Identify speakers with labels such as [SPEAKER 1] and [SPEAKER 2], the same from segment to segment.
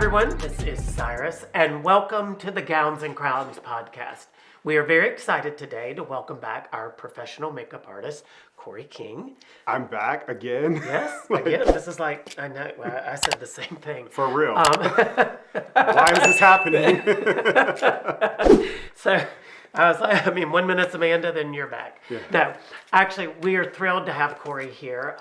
[SPEAKER 1] everyone, this is Cyrus, and welcome to the Gowns and Crowns podcast. We are very excited today to welcome back our professional makeup artist, Cory King.
[SPEAKER 2] I'm back again.
[SPEAKER 1] Yes, again. This is like, I know, I said the same thing.
[SPEAKER 2] For real. Why is this happening?
[SPEAKER 1] So, I was like, 1 minute's Amanda, then you're back.
[SPEAKER 2] Yeah.
[SPEAKER 1] No, actually, we are thrilled to have Cory here.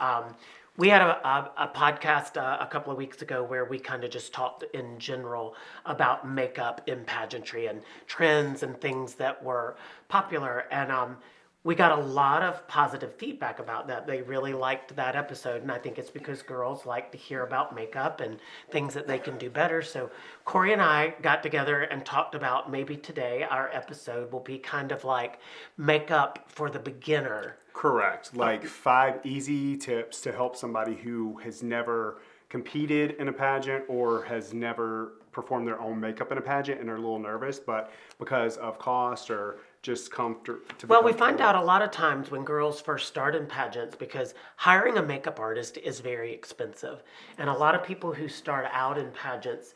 [SPEAKER 1] We had a podcast a couple of weeks ago where we kind of just talked in general about makeup in pageantry and trends and things that were popular. And we got a lot of positive feedback about that. They really liked that episode. And I think it's because girls like to hear about makeup and things that they can do better. So Cory and I got together and talked about maybe today our episode will be kind of like makeup for the beginner.
[SPEAKER 2] Correct. Like 5 easy tips to help somebody who has never competed in a pageant or has never performed their own makeup in a pageant and are a little nervous, but because of cost or just comfort.
[SPEAKER 1] Well, we find out a lot of times when girls first start in pageants because hiring a makeup artist is very expensive. And a lot of people who start out in pageants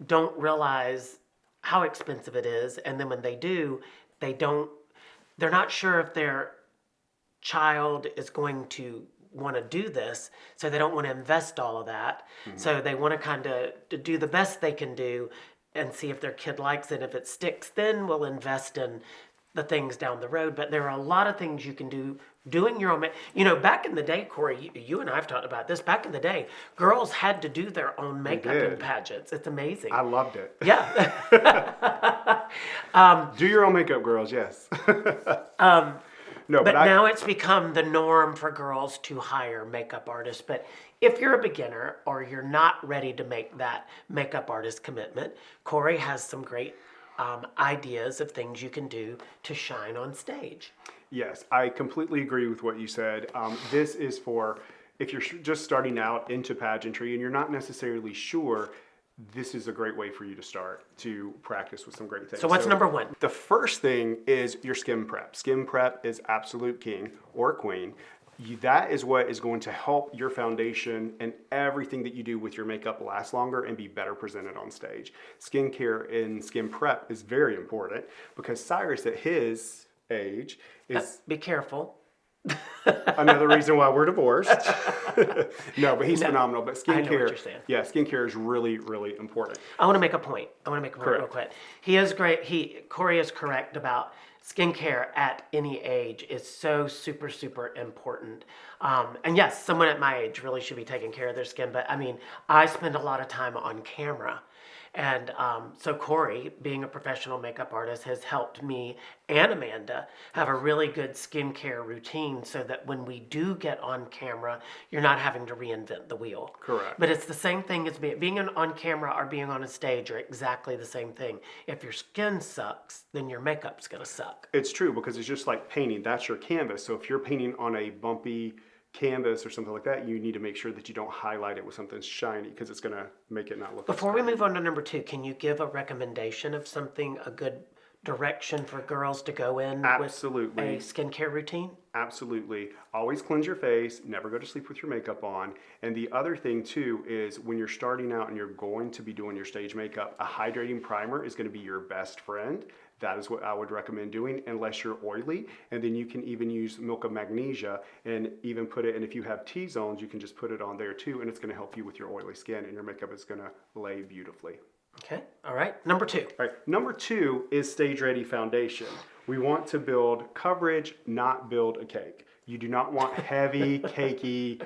[SPEAKER 1] don't realize how expensive it is. And then when they do, they're not sure if their child is going to want to do this, so they don't want to invest all of that. Mm-hmm. So they want to kind of do the best they can do and see if their kid likes it. If it sticks, then we'll invest in the things down the road. But there are a lot of things you can do doing your own. Back in the day, Cory, you and I have talked about this. Back in the day, girls had to do their own makeup in pageants. It's amazing.
[SPEAKER 2] I loved it.
[SPEAKER 1] Yeah.
[SPEAKER 2] Do your own makeup, girls. Yes. No,
[SPEAKER 1] but now it's become the norm for girls to hire makeup artists. But if you're a beginner or you're not ready to make that makeup artist commitment, Cory has some great ideas of things you can do to shine on stage.
[SPEAKER 2] Yes, I completely agree with what you said. This is for if you're just starting out into pageantry and you're not necessarily sure. This is a great way for you to start to practice with some great things.
[SPEAKER 1] So what's number one?
[SPEAKER 2] The first thing is your skin prep. Skin prep is absolute king or queen. That is what is going to help your foundation and everything that you do with your makeup last longer and be better presented on stage. Skincare and skin prep is very important because Cyrus at his age is...
[SPEAKER 1] Be careful.
[SPEAKER 2] Another reason why we're divorced. No, but he's phenomenal. But skincare,
[SPEAKER 1] I know what you're saying.
[SPEAKER 2] Yeah, skincare is really, really important.
[SPEAKER 1] I want to make a point. Real quick. He is great. Cory is correct about skincare at any age is so super, super important. And yes, someone at my age really should be taking care of their skin. But I spend a lot of time on camera. And so Cory, being a professional makeup artist, has helped me and Amanda have a really good skincare routine so that when we do get on camera, you're not having to reinvent the wheel.
[SPEAKER 2] Correct.
[SPEAKER 1] But it's the same thing as being on camera or being on a stage are exactly the same thing. If your skin sucks, then your makeup's going to suck.
[SPEAKER 2] It's true because it's just like painting. That's your canvas. So if you're painting on a bumpy canvas or something like that, you need to make sure that you don't highlight it with something shiny because it's going to make it not look.
[SPEAKER 1] Before we move on to number 2, can you give a recommendation of something, a good direction for girls to go in
[SPEAKER 2] Absolutely.
[SPEAKER 1] With a skincare routine?
[SPEAKER 2] Absolutely. Always cleanse your face. Never go to sleep with your makeup on. And the other thing too is when you're starting out and you're going to be doing your stage makeup, a hydrating primer is going to be your best friend. That is what I would recommend doing unless you're oily. And then you can even use milk of magnesia and even put it, and if you have T-zones, you can just put it on there too, and it's going to help you with your oily skin, and your makeup is going to lay beautifully.
[SPEAKER 1] Okay, all right. Number 2.
[SPEAKER 2] All right, number 2 is stage-ready foundation. We want to build coverage, not build a cake. You do not want heavy, cakey,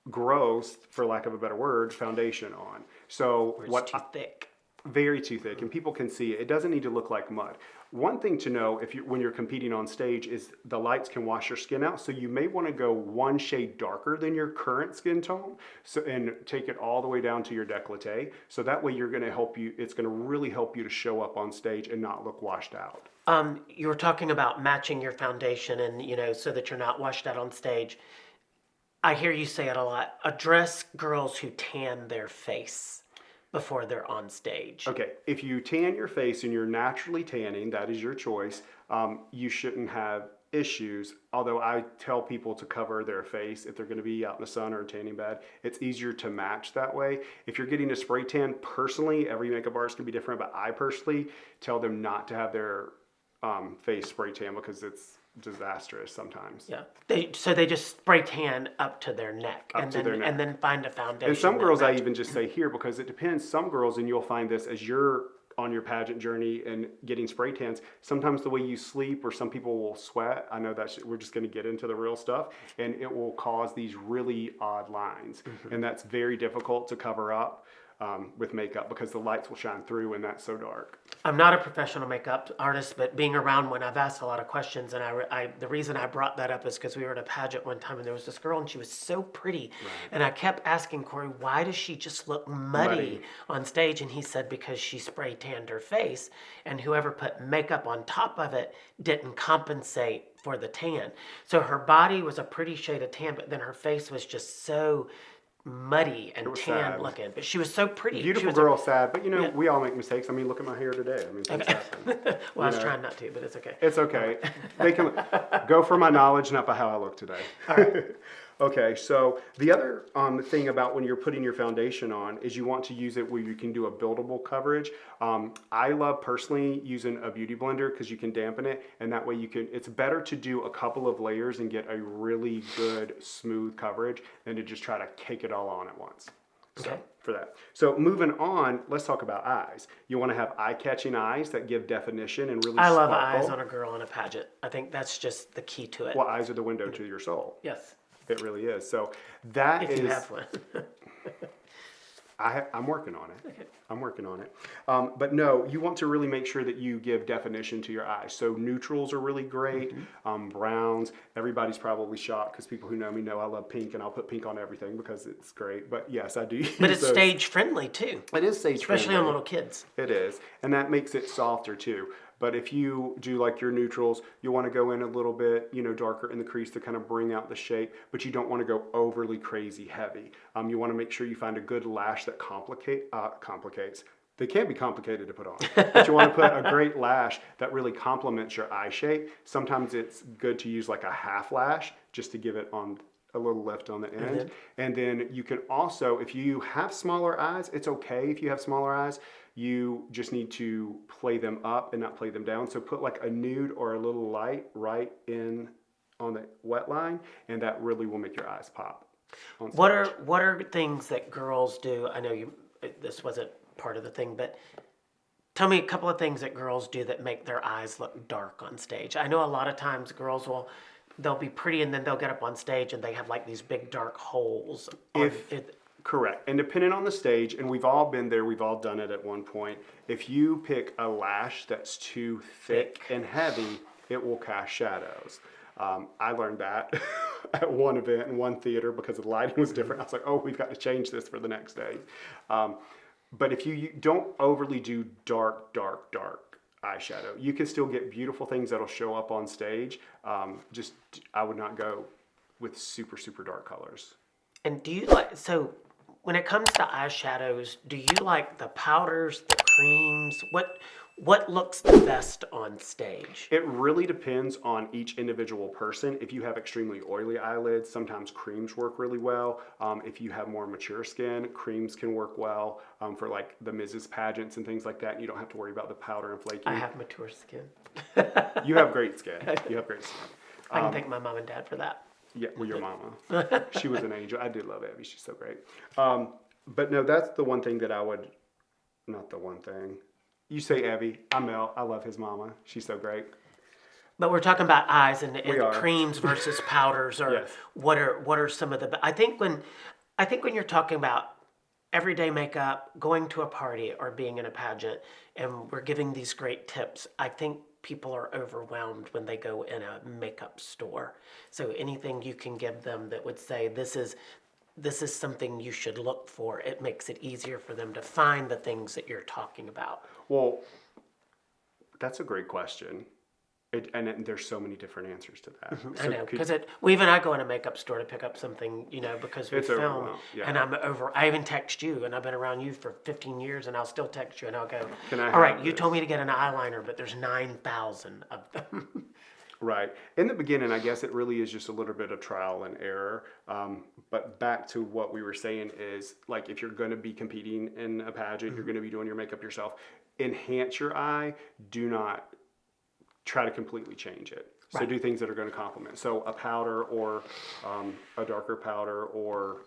[SPEAKER 2] gross, for lack of a better word, foundation on. So
[SPEAKER 1] it's too thick.
[SPEAKER 2] Very too thick, and people can see it. It doesn't need to look like mud. One thing to know when you're competing on stage is the lights can wash your skin out, so you may want to go one shade darker than your current skin tone, and take it all the way down to your décolleté. So that way you're going to help you. It's going to really help you to show up on stage and not look washed out.
[SPEAKER 1] You were talking about matching your foundation, and so that you're not washed out on stage. I hear you say it a lot. Address girls who tan their face before they're on stage.
[SPEAKER 2] Okay, if you tan your face and you're naturally tanning, that is your choice. You shouldn't have issues, although I tell people to cover their face if they're going to be out in the sun or a tanning bed. It's easier to match that way. If you're getting a spray tan, personally, every makeup artist can be different, but I personally tell them not to have their face spray tan because it's disastrous sometimes.
[SPEAKER 1] Yeah. So they just spray tan up to their neck, and then find a foundation.
[SPEAKER 2] And some girls I even just say here, because it depends. Some girls, and you'll find this as you're on your pageant journey and getting spray tans, sometimes the way you sleep, or some people will sweat. I know that we're just going to get into the real stuff, and it will cause these really odd lines. And that's very difficult to cover up with makeup because the lights will shine through and that's so dark.
[SPEAKER 1] I'm not a professional makeup artist, but being around one, I've asked a lot of questions. And the reason I brought that up is because we were at a pageant one time and there was this girl and she was so pretty. Right. And I kept asking Cory, why does she just look muddy on stage? And he said, because she spray tanned her face and whoever put makeup on top of it didn't compensate for the tan. So her body was a pretty shade of tan, but then her face was just so muddy and tan looking, but she was so pretty.
[SPEAKER 2] Beautiful girl, sad, but we all make mistakes. I mean, look at my hair today. I mean, things happen.
[SPEAKER 1] Well, I was trying not to, but it's okay.
[SPEAKER 2] It's okay. They can go for my knowledge, not by how I look today.
[SPEAKER 1] All right.
[SPEAKER 2] Okay, so the other thing about when you're putting your foundation on is you want to use it where you can do a buildable coverage. I love personally using a beauty blender because you can dampen it, and that way it's better to do a couple of layers and get a really good smooth coverage than to just try to cake it all on at once. So, for that. So moving on, let's talk about eyes. You want to have eye-catching eyes that give definition and really
[SPEAKER 1] I love
[SPEAKER 2] sparkle.
[SPEAKER 1] eyes on a girl in a pageant. I think that's just the key to it.
[SPEAKER 2] Well, eyes are the window to your soul.
[SPEAKER 1] Yes.
[SPEAKER 2] It really is. So that
[SPEAKER 1] if you have one.
[SPEAKER 2] I'm working on it.
[SPEAKER 1] Okay.
[SPEAKER 2] I'm working on it. But no, you want to really make sure that you give definition to your eyes. So neutrals are really great. Browns, everybody's probably shocked because people who know me know I love pink and I'll put pink on everything because it's great. But yes, I do.
[SPEAKER 1] But it's stage friendly too.
[SPEAKER 2] It is stage friendly.
[SPEAKER 1] Especially on little kids.
[SPEAKER 2] It is. And that makes it softer too. But if you do like your neutrals, you want to go in a little bit, darker in the crease to kind of bring out the shape, but you don't want to go overly crazy heavy. You want to make sure you find a good lash that complicates. They can be complicated to put on, but you want to put a great lash that really complements your eye shape. Sometimes it's good to use like a half lash just to give it on a little lift on the end. And then you can also, if you have smaller eyes, it's okay if you have smaller eyes. You just need to play them up and not play them down. So put like a nude or a little light right in on the wet line, and that really will make your eyes pop.
[SPEAKER 1] What are things that girls do? I know this wasn't part of the thing, but tell me a couple of things that girls do that make their eyes look dark on stage. I know a lot of times girls they'll be pretty and then they'll get up on stage and they have like these big dark holes.
[SPEAKER 2] Correct. And depending on the stage, and we've all been there, we've all done it at one point, if you pick a lash that's too thick and heavy, it will cast shadows. I learned that at one event in one theater because the lighting was different. I was like, oh, we've got to change this for the next day. But if you don't overly do dark eyeshadow, you can still get beautiful things that'll show up on stage. I would not go with super, super dark colors.
[SPEAKER 1] And do you when it comes to eyeshadows, do you like the powders, the creams? What looks the best on stage?
[SPEAKER 2] It really depends on each individual person. If you have extremely oily eyelids, sometimes creams work really well. If you have more mature skin, creams can work well for like the Mrs. pageants and things like that. And you don't have to worry about the powder and flaking.
[SPEAKER 1] I have mature skin.
[SPEAKER 2] You have great skin. You have great skin.
[SPEAKER 1] I can thank my mom and dad for that.
[SPEAKER 2] Yeah, well, your mama. She was an angel. I do love Abby. She's so great. But no, that's the one thing that not the one thing. You say Abby. I'm Mel. I love his mama. She's so great.
[SPEAKER 1] But we're talking about eyes and creams versus powders, or
[SPEAKER 2] yes.
[SPEAKER 1] what are some of the? I think when you're talking about everyday makeup, going to a party, or being in a pageant, and we're giving these great tips, I think people are overwhelmed when they go in a makeup store. So anything you can give them that would say this is something you should look for, it makes it easier for them to find the things that you're talking about.
[SPEAKER 2] Well, that's a great question. And there's so many different answers to that.
[SPEAKER 1] I know, because even I go in a makeup store to pick up something, because we film, and I even text you, and I've been around you for 15 years, and I'll still text you, and I'll go, all right, you told me to get an eyeliner, but there's 9,000 of them.
[SPEAKER 2] Right. In the beginning, I guess it really is just a little bit of trial and error. But back to what we were saying is like if you're going to be competing in a pageant, you're going to be doing your makeup yourself, enhance your eye. Do not try to completely change it. So
[SPEAKER 1] Right.
[SPEAKER 2] do things that are going to complement. So a powder or a darker powder or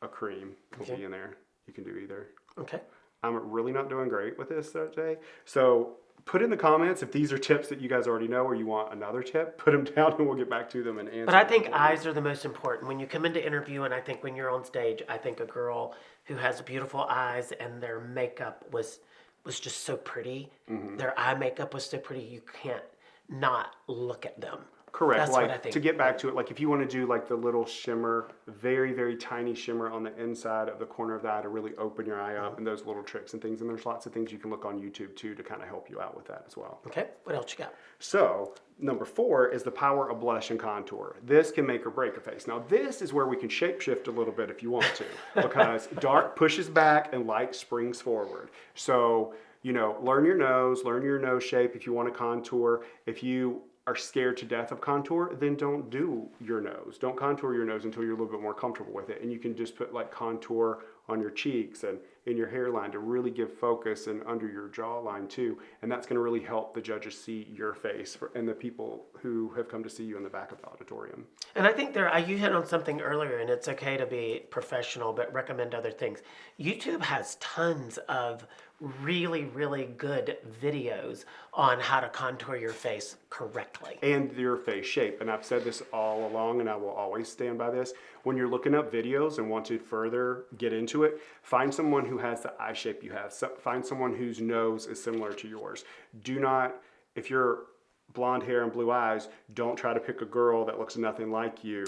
[SPEAKER 2] a cream will be in there. You can do either.
[SPEAKER 1] Okay.
[SPEAKER 2] I'm really not doing great with this today. So put in the comments if these are tips that you guys already know or you want another tip. Put them down and we'll get back to them and answer.
[SPEAKER 1] But I think
[SPEAKER 2] them.
[SPEAKER 1] eyes are the most important. When you come into interview, and I think when you're on stage, I think a girl who has beautiful eyes and their makeup was just so pretty.
[SPEAKER 2] Mm-hmm.
[SPEAKER 1] Their eye makeup was so pretty, you can't not look at them.
[SPEAKER 2] Correct.
[SPEAKER 1] That's
[SPEAKER 2] like
[SPEAKER 1] what I think.
[SPEAKER 2] to get back to it, like if you want to do like the little shimmer, very, very tiny shimmer on the inside of the corner of the eye to really open your eye up and those little tricks and things. And there's lots of things you can look on YouTube too to kind of help you out with that as well.
[SPEAKER 1] Okay, what else you got?
[SPEAKER 2] So number 4 is the power of blush and contour. This can make or break a face. Now this is where we can shapeshift a little bit if you want to, because dark pushes back and light springs forward. So, you know, learn your nose shape if you want to contour. If you are scared to death of contour, then don't do your nose. Don't contour your nose until you're a little bit more comfortable with it. And you can just put like contour on your cheeks and in your hairline to really give focus and under your jawline too. And that's going to really help the judges see your face and the people who have come to see you in the back of the auditorium.
[SPEAKER 1] And I think you hit on something earlier, and it's okay to be professional, but recommend other things. YouTube has tons of really, really good videos on how to contour your face correctly.
[SPEAKER 2] And your face shape. And I've said this all along, and I will always stand by this. When you're looking up videos and want to further get into it, find someone who has the eye shape you have. Find someone whose nose is similar to yours. Do not, if you're blonde hair and blue eyes, don't try to pick a girl that looks nothing like you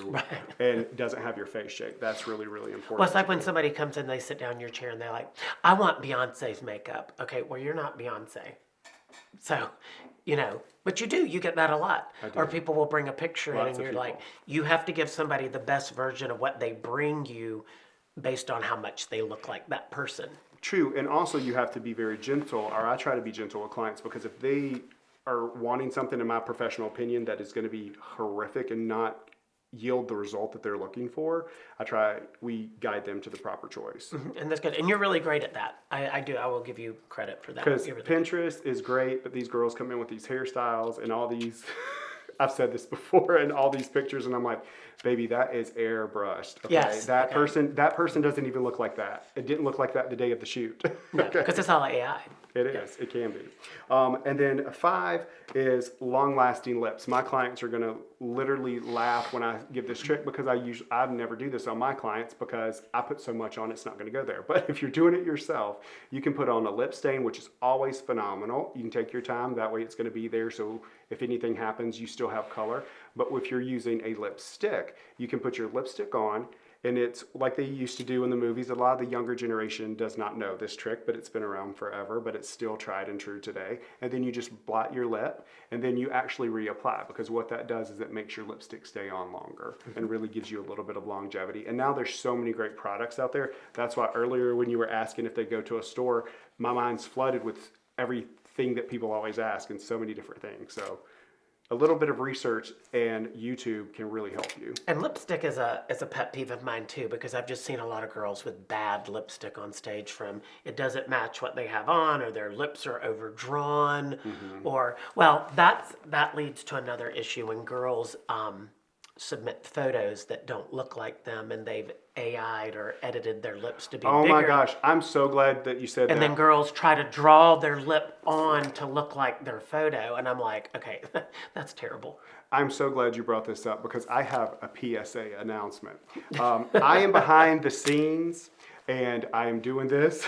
[SPEAKER 2] and doesn't have your face shape. That's really, really important.
[SPEAKER 1] Well, it's like when somebody comes in, they sit down in your chair and they're like, I want Beyonce's makeup. Okay, well, you're not Beyonce. So, you know, but you do, you get that a lot. Or people will bring a picture in and you're like, you have to give somebody the best version of what they bring you based on how much they look like that person.
[SPEAKER 2] True, and also you have to be very gentle, or I try to be gentle with clients, because if they are wanting something, in my professional opinion, that is going to be horrific and not yield the result that they're looking for, we guide them to the proper choice.
[SPEAKER 1] Mm-hmm. And that's good. And you're really great at that. I will give you credit for that.
[SPEAKER 2] Because Pinterest is great, but these girls come in with these hairstyles and all these, I've said this before, and all these pictures, and I'm like, baby, that is airbrushed. Okay?
[SPEAKER 1] Yes.
[SPEAKER 2] That person doesn't even look like that. It didn't look like that the day of the shoot.
[SPEAKER 1] No, because it's all AI.
[SPEAKER 2] It is. It can be. And then 5 is long-lasting lips. My clients are going to literally laugh when I give this trick, because I never do this on my clients because I put so much on it's not going to go there. But if you're doing it yourself, you can put on a lip stain, which is always phenomenal. You can take your time. That way it's going to be there. So if anything happens, you still have color. But if you're using a lipstick, you can put your lipstick on. And it's like they used to do in the movies. A lot of the younger generation does not know this trick, but it's been around forever, but it's still tried and true today. And then you just blot your lip, and then you actually reapply, because what that does is it makes your lipstick stay on longer and really gives you a little bit of longevity. And now there's so many great products out there. That's why earlier when you were asking if they go to a store, my mind's flooded with everything that people always ask and so many different things. So a little bit of research and YouTube can really help you.
[SPEAKER 1] And lipstick is a pet peeve of mine too, because I've just seen a lot of girls with bad lipstick on stage from it doesn't match what they have on, or their lips are overdrawn, or, well, that leads to another issue when girls submit photos that don't look like them and they've AI'd or edited their lips to be bigger.
[SPEAKER 2] Oh my gosh, I'm so glad that you said that.
[SPEAKER 1] And then girls try to draw their lip on to look like their photo, and I'm like, okay, that's terrible.
[SPEAKER 2] I'm so glad you brought this up, because I have a PSA announcement. I am behind the scenes and I am doing this.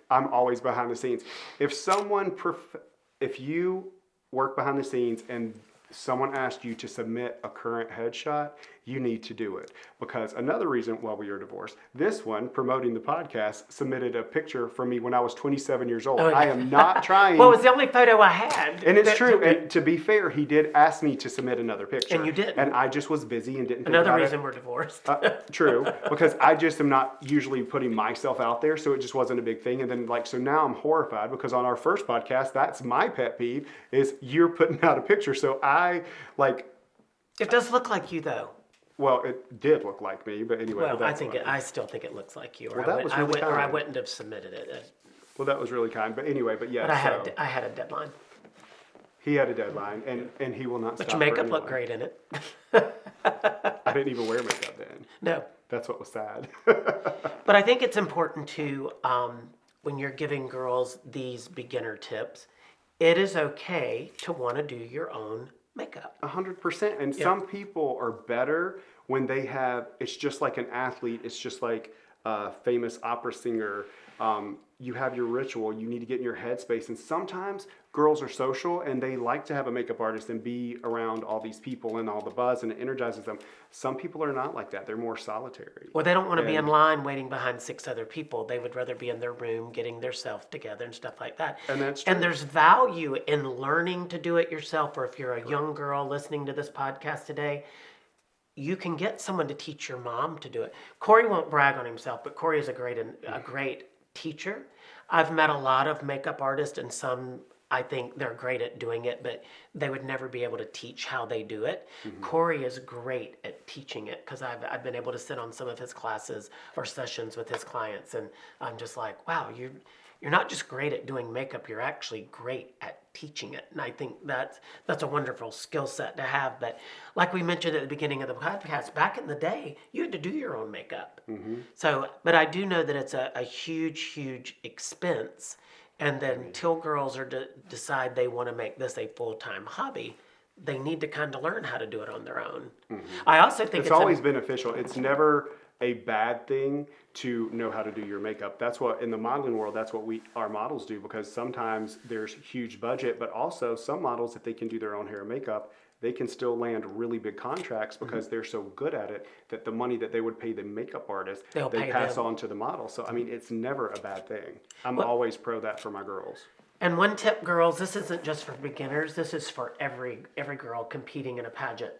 [SPEAKER 2] I'm always behind the scenes. If you work behind the scenes and someone asked you to submit a current headshot, you need to do it. Because another reason why we are divorced, this one, promoting the podcast, submitted a picture from me when I was 27 years old.
[SPEAKER 1] Oh, yeah.
[SPEAKER 2] I am not trying.
[SPEAKER 1] Well, it was the only photo I had.
[SPEAKER 2] And it's true. And to be fair, he did ask me to submit another picture.
[SPEAKER 1] And you didn't.
[SPEAKER 2] And I just was busy and didn't think
[SPEAKER 1] Another
[SPEAKER 2] about
[SPEAKER 1] reason
[SPEAKER 2] it.
[SPEAKER 1] we're divorced.
[SPEAKER 2] True, because I just am not usually putting myself out there, so it just wasn't a big thing. And then so now I'm horrified because on our first podcast, that's my pet peeve is you're putting out a picture. So
[SPEAKER 1] It does look like you, though.
[SPEAKER 2] well, it did look like me, but anyway.
[SPEAKER 1] Well,
[SPEAKER 2] but
[SPEAKER 1] I still think it looks like you. Or
[SPEAKER 2] Well, that was really
[SPEAKER 1] or I
[SPEAKER 2] kind.
[SPEAKER 1] wouldn't have submitted it.
[SPEAKER 2] Well, that was really kind. But anyway, but yeah.
[SPEAKER 1] But I had a deadline.
[SPEAKER 2] He had a deadline, and he will not
[SPEAKER 1] But
[SPEAKER 2] stop.
[SPEAKER 1] your makeup
[SPEAKER 2] for
[SPEAKER 1] looked
[SPEAKER 2] anyone.
[SPEAKER 1] great in it.
[SPEAKER 2] I didn't even wear makeup then.
[SPEAKER 1] No.
[SPEAKER 2] That's what was sad.
[SPEAKER 1] But I think it's important to, when you're giving girls these beginner tips, it is okay to want to do your own makeup.
[SPEAKER 2] 100%. And some people are better when they have, it's just like an athlete, it's just like a famous opera singer. You have your ritual, you need to get in your headspace. And sometimes girls are social and they like to have a makeup artist and be around all these people and all the buzz and it energizes them. Some people are not like that. They're more solitary.
[SPEAKER 1] Or they don't want to be in line waiting behind 6 other people. They would rather be in their room getting their self together and stuff like that.
[SPEAKER 2] And that's true.
[SPEAKER 1] And there's value in learning to do it yourself. Or if you're a young girl listening to this podcast today, you can get someone to teach your mom to do it. Cory won't brag on himself, but Cory is a great teacher. I've met a lot of makeup artists, and some I think they're great at doing it, but they would never be able to teach how they do it. Mm-hmm. Cory is great at teaching it because I've been able to sit on some of his classes or sessions with his clients, and I'm just like, wow, you're not just great at doing makeup, you're actually great at teaching it. And I think that's a wonderful skill set to have. But like we mentioned at the beginning of the podcast, back in the day, you had to do your own makeup. Mm-hmm. So, but I do know that it's a huge expense. And then until girls decide they want to make this a full-time hobby, they need to kind of learn how to do it on their own. Mm-hmm. I also think
[SPEAKER 2] it's always beneficial. It's never a bad thing to know how to do your makeup. That's what, in the modeling world, that's what our models do, because sometimes there's huge budget, but also some models, if they can do their own hair and makeup, they can still land really big contracts because they're so good at it that the money that they would pay the makeup artist, they pass on to the model. So, I mean, it's never a bad thing. I'm always pro that for my girls.
[SPEAKER 1] And one tip, girls, this isn't just for beginners. This is for every girl competing in a pageant.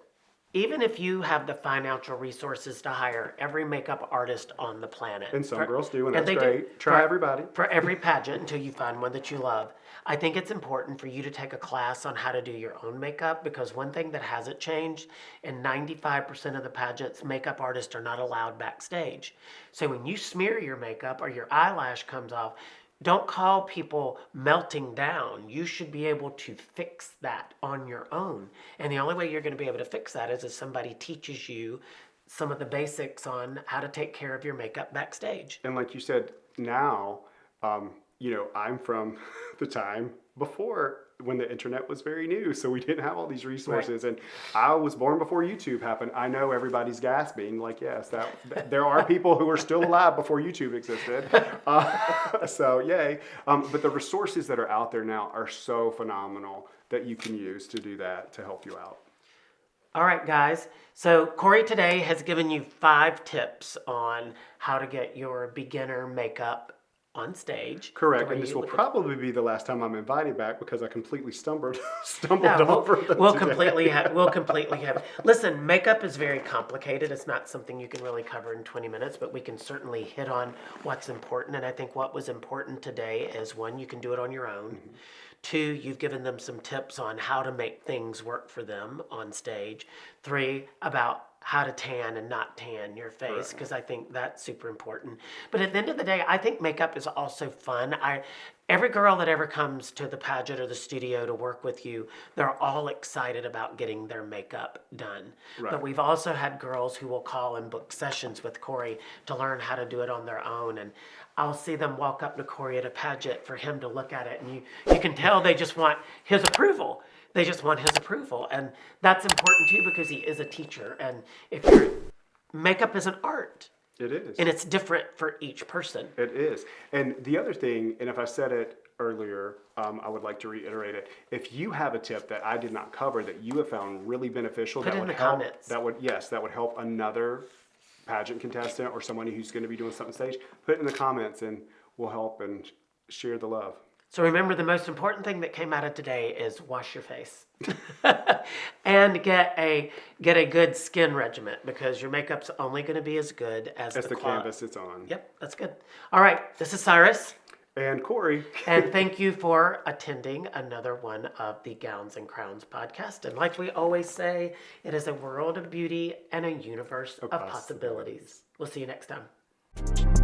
[SPEAKER 1] Even if you have the financial resources to hire every makeup artist on the planet.
[SPEAKER 2] And some girls do, and that's great. Try everybody.
[SPEAKER 1] For every pageant until you find one that you love. I think it's important for you to take a class on how to do your own makeup, because one thing that hasn't changed, in 95% of the pageants, makeup artists are not allowed backstage. So when you smear your makeup or your eyelash comes off, don't call people melting down. You should be able to fix that on your own. And the only way you're going to be able to fix that is if somebody teaches you some of the basics on how to take care of your makeup backstage.
[SPEAKER 2] And like you said, now, I'm from the time before when the internet was very new, so we didn't have all these resources. Right. And I was born before YouTube happened. I know everybody's gasping, like, yes, that there are people who are still alive before YouTube existed. So yay. But the resources that are out there now are so phenomenal that you can use to do that, to help you out.
[SPEAKER 1] All right, guys. So Cory today has given you 5 tips on how to get your beginner makeup on stage.
[SPEAKER 2] Correct, and this will probably be the last time I'm invited back because I completely stumbled over them
[SPEAKER 1] We'll
[SPEAKER 2] today.
[SPEAKER 1] completely have. Listen, makeup is very complicated. It's not something you can really cover in 20 minutes, but we can certainly hit on what's important. And I think what was important today is, 1, you can do it on your own. Mm-hmm. 2, you've given them some tips on how to make things work for them on stage. 3, about how to tan and not tan your face, because I think that's super important. But at the end of the day, I think makeup is also fun. Every girl that ever comes to the pageant or the studio to work with you, they're all excited about getting their makeup done. Right. But we've also had girls who will call and book sessions with Cory to learn how to do it on their own. And I'll see them walk up to Cory at a pageant for him to look at it, and you can tell they just want his approval. They just want his approval. And that's important too, because he is a teacher. And makeup is an art.
[SPEAKER 2] It is.
[SPEAKER 1] And it's different for each person.
[SPEAKER 2] It is. And the other thing, and if I said it earlier, I would like to reiterate it. If you have a tip that I did not cover that you have found really beneficial,
[SPEAKER 1] Put
[SPEAKER 2] that
[SPEAKER 1] it in
[SPEAKER 2] would
[SPEAKER 1] the
[SPEAKER 2] help,
[SPEAKER 1] comments.
[SPEAKER 2] that would help another pageant contestant or somebody who's going to be doing something stage, put it in the comments and we'll help and share the love.
[SPEAKER 1] So remember, the most important thing that came out of today is wash your face and get a good skin regimen, because your makeup's only going to be as good as
[SPEAKER 2] That's the
[SPEAKER 1] cloth.
[SPEAKER 2] canvas it's on.
[SPEAKER 1] Yep, that's good. All right, this is Cyrus,
[SPEAKER 2] And Cory.
[SPEAKER 1] and thank you for attending another one of the Gowns and Crowns podcast. And like we always say, it is a world of beauty and a universe of possibilities. We'll see you next time.